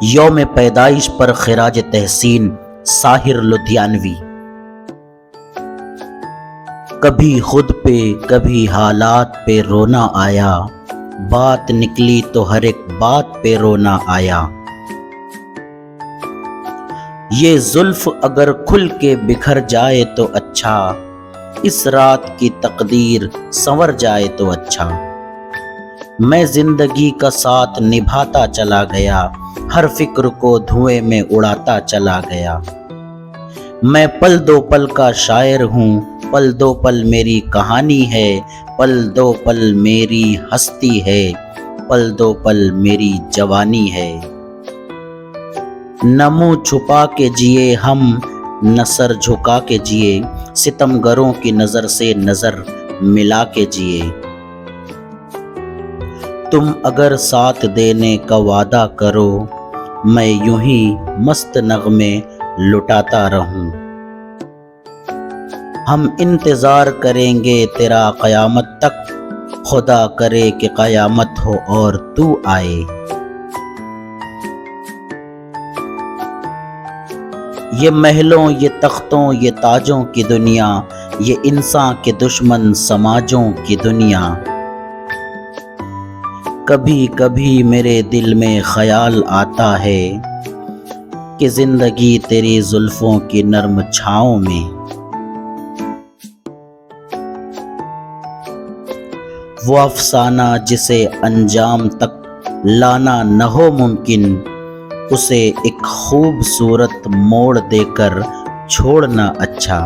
यौम पैदाइश पर खिराज तहसीन साहिर लुधियानवी। कभी खुद पे कभी हालात पे रोना आया, बात निकली तो हर एक बात पे रोना आया। ये जुल्फ अगर खुल के बिखर जाए तो अच्छा, इस रात की तकदीर संवर जाए तो अच्छा। मैं जिंदगी का साथ निभाता चला गया, हर फिक्र को धुएं में उड़ाता चला गया। मैं पल दो पल का शायर हूँ, पल दो पल मेरी कहानी है, पल दो पल मेरी हस्ती है, पल दो पल मेरी जवानी है। न मुँह छुपा के जिए हम, न सर झुका के जिए, सितमगरों की नजर से नजर मिला के जिए। तुम अगर साथ देने का वादा करो, मैं यूं ही मस्त नगमे लुटाता रहूं। हम इंतजार करेंगे तेरा क़यामत तक, खुदा करे कि क़यामत हो और तू आए। ये महलों ये तख्तों ये ताजों की दुनिया, ये इंसान के दुश्मन समाजों की दुनिया। कभी कभी मेरे दिल में ख्याल आता है कि जिंदगी तेरी जुल्फों की नर्म छाँव में। वो अफसाना जिसे अंजाम तक लाना न हो मुमकिन, उसे एक खूबसूरत मोड़ देकर छोड़ना अच्छा।